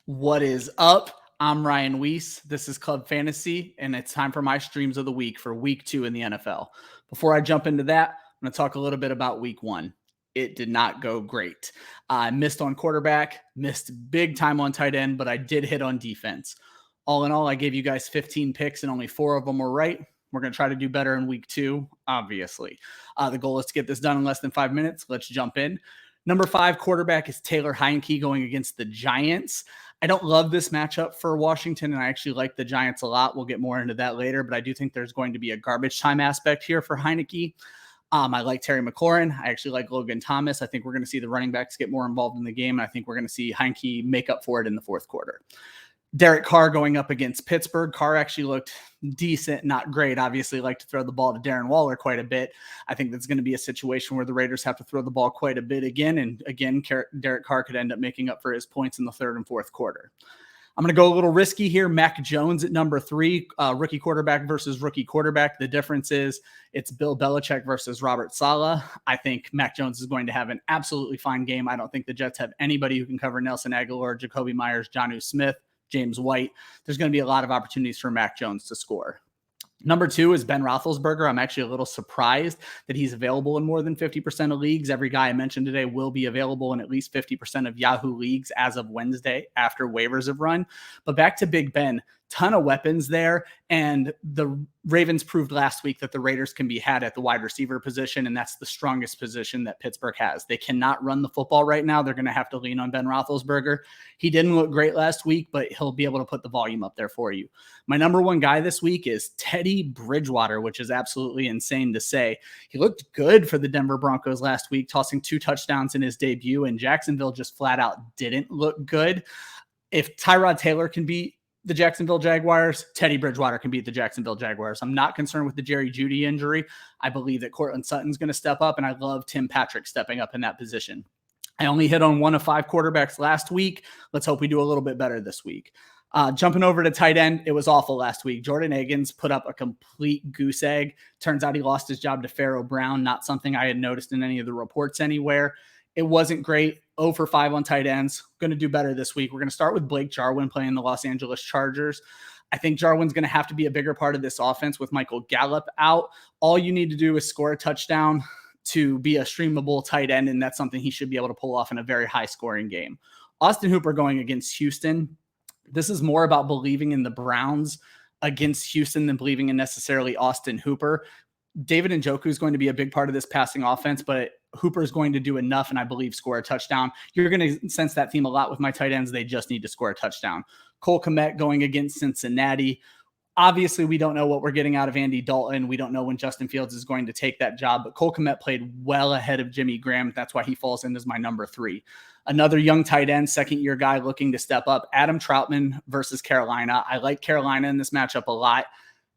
What is up? I'm Ryan Weisse. This is Club Fantasy, and it's time for my streams of the week for week 2 in the NFL. Before I jump into that, I'm going to talk a little bit about week 1. It did not go great. I missed on quarterback, missed big time on tight end, but I did hit on defense. All in all, I gave you guys 15 picks and only 4 of them were right. We're going to try to do better in week 2, obviously. The goal is to get this done in less than 5 minutes. Let's jump in. Number 5 quarterback is Taylor Heinke going against the Giants. I don't love this matchup for Washington, and I actually like the Giants a lot. We'll get more into that later, but I do think there's going to be a garbage time aspect here for Heineke. I like Terry McLaurin. I actually like Logan Thomas. I think we're going to see the running backs get more involved in the game, and I think we're going to see Heineke make up for it in the fourth quarter. Derek Carr going up against Pittsburgh. Carr actually looked decent, not great. Obviously, like to throw the ball to Darren Waller quite a bit. I think that's going to be a situation where the Raiders have to throw the ball quite a bit again. And again, Derek Carr could end up making up for his points in the third and fourth quarter. I'm going to go a little risky here. Mac Jones at number 3, rookie quarterback versus rookie quarterback. The difference is it's Bill Belichick versus Robert Saleh. I think Mac Jones is going to have an absolutely fine game. I don't think the Jets have anybody who can cover Nelson Aguilar, Jacoby Myers, Jonnu Smith, James White. There's going to be a lot of opportunities for Mac Jones to score. Number 2 is Ben Roethlisberger. I'm actually a little surprised that he's available in more than 50% of leagues. Every guy I mentioned today will be available in at least 50% of Yahoo leagues as of Wednesday after waivers have run. But back to Big Ben, ton of weapons there. And the Ravens proved last week that the Raiders can be had at the wide receiver position, and that's the strongest position that Pittsburgh has. They cannot run the football right now. They're going to have to lean on Ben Roethlisberger. He didn't look great last week, but he'll be able to put the volume up there for you. My number 1 guy this week is Teddy Bridgewater, which is absolutely insane to say. He looked good for the Denver Broncos last week, tossing 2 touchdowns in his debut, and Jacksonville just flat out didn't look good. If Tyrod Taylor can beat the Jacksonville Jaguars, Teddy Bridgewater can beat the Jacksonville Jaguars. I'm not concerned with the Jerry Jeudy injury. I believe that Cortland Sutton's going to step up, and I love Tim Patrick stepping up in that position. I only hit on 1 of 5 quarterbacks last week. Let's hope we do a little bit better this week. Jumping over to tight end, it was awful last week. Jordan Akins put up a complete goose egg. Turns out he lost his job to Pharaoh Brown, not something I had noticed in any of the reports anywhere. It wasn't great. 0 for 5 on tight ends. Going to do better this week. We're going to start with Blake Jarwin playing the Los Angeles Chargers. I think Jarwin's going to have to be a bigger part of this offense with Michael Gallup out. All you need to do is score a touchdown to be a streamable tight end, and that's something he should be able to pull off in a very high-scoring game. Austin Hooper going against Houston. This is more about believing in the Browns against Houston than believing in necessarily Austin Hooper. David Njoku is going to be a big part of this passing offense, but Hooper is going to do enough and I believe score a touchdown. You're going to sense that theme a lot with my tight ends. They just need to score a touchdown. Cole Comet going against Cincinnati. Obviously, we don't know what we're getting out of Andy Dalton. We don't know when Justin Fields is going to take that job, but Cole Comet played well ahead of Jimmy Graham. That's why he falls in as my number 3. Another young tight end, second-year guy looking to step up, Adam Troutman versus Carolina. I like Carolina in this matchup a lot.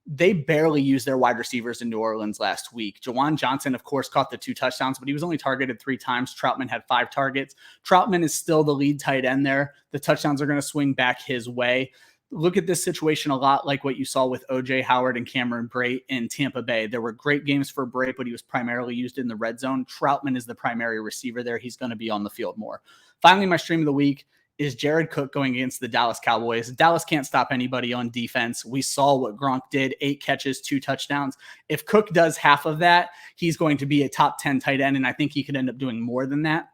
They barely used their wide receivers in New Orleans last week. Jawan Johnson, of course, caught the 2 touchdowns, but he was only targeted 3 times. Troutman had 5 targets. Troutman is still the lead tight end there. The touchdowns are going to swing back his way. Look at this situation a lot like what you saw with O.J. Howard and Cameron Brate in Tampa Bay. There were great games for Brate, but he was primarily used in the red zone. Troutman is the primary receiver there. He's going to be on the field more. Finally, my stream of the week is Jared Cook going against the Dallas Cowboys. Dallas can't stop anybody on defense. We saw what Gronk did, 8 catches, 2 touchdowns. If Cook does half of that, he's going to be a top 10 tight end, and I think he could end up doing more than that.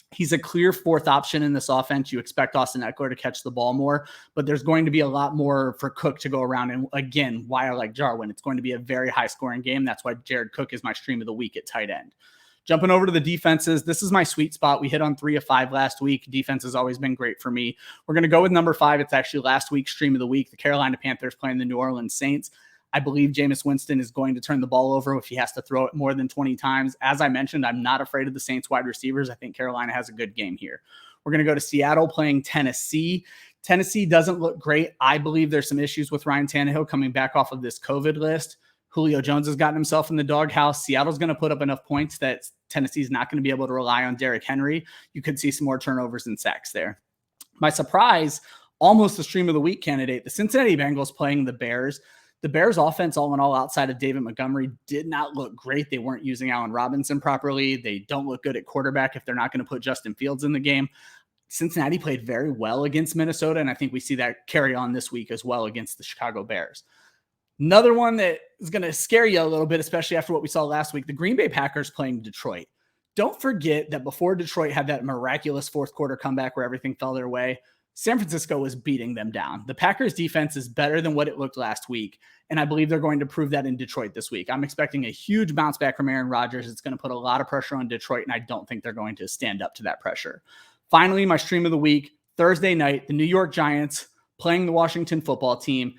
He's a clear 4th option in this offense. You expect Austin Eckler to catch the ball more, but there's going to be a lot more for Cook to go around. And again, why I like Jarwin, it's going to be a very high-scoring game. That's why Jared Cook is my stream of the week at tight end. Jumping over to the defenses, this is my sweet spot. We hit on 3 of 5 last week. Defense has always been great for me. We're going to go with number 5. It's actually last week's stream of the week. The Carolina Panthers playing the New Orleans Saints. I believe Jameis Winston is going to turn the ball over if he has to throw it more than 20 times. As I mentioned, I'm not afraid of the Saints wide receivers. I think Carolina has a good game here. We're going to go to Seattle playing Tennessee. Tennessee doesn't look great. I believe there's some issues with Ryan Tannehill coming back off of this COVID list. Julio Jones has gotten himself in the doghouse. Seattle's going to put up enough points that Tennessee's not going to be able to rely on Derrick Henry. You could see some more turnovers and sacks there. My surprise, almost the stream of the week candidate, the Cincinnati Bengals playing the Bears. The Bears offense, all in all, outside of David Montgomery, did not look great. They weren't using Allen Robinson properly. They don't look good at quarterback if they're not going to put Justin Fields in the game. Cincinnati played very well against Minnesota, and I think we see that carry on this week as well against the Chicago Bears. Another one that is going to scare you a little bit, especially after what we saw last week, the Green Bay Packers playing Detroit. Don't forget that before Detroit had that miraculous fourth quarter comeback where everything fell their way, San Francisco was beating them down. The Packers defense is better than what it looked last week, and I believe they're going to prove that in Detroit this week. I'm expecting a huge bounce back from Aaron Rodgers. It's going to put a lot of pressure on Detroit, and I don't think they're going to stand up to that pressure. Finally, my stream of the week, Thursday night, the New York Giants playing the Washington football team.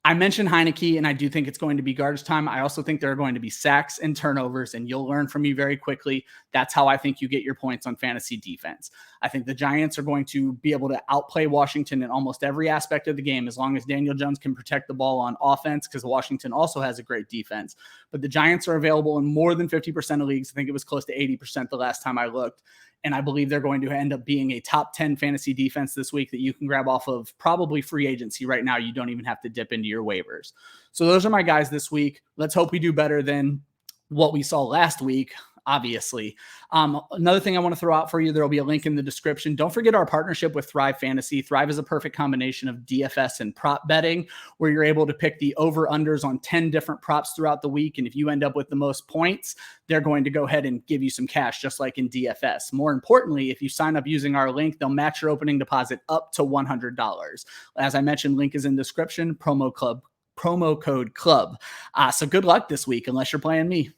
I mentioned Heinke, and I do think it's going to be garbage time. I also think there are going to be sacks and turnovers, and you'll learn from me very quickly. That's how I think you get your points on fantasy defense. I think the Giants are going to be able to outplay Washington in almost every aspect of the game as long as Daniel Jones can protect the ball on offense, because Washington also has a great defense. But the Giants are available in more than 50% of leagues. I think it was close to 80% the last time I looked. And I believe they're going to end up being a top 10 fantasy defense this week that you can grab off of probably free agency right now. You don't even have to dip into your waivers. So those are my guys this week. Let's hope we do better than what we saw last week, obviously. Another thing I want to throw out for you, there will be a link in the description. Don't forget our partnership with Thrive Fantasy. Thrive is a perfect combination of DFS and prop betting, where you're able to pick the over-unders on 10 different props throughout the week. And if you end up with the most points, they're going to go ahead and give you some cash, just like in DFS. More importantly, if you sign up using our link, they'll match your opening deposit up to $100. As I mentioned, link is in description, promo code club. So good luck this week, unless you're playing me.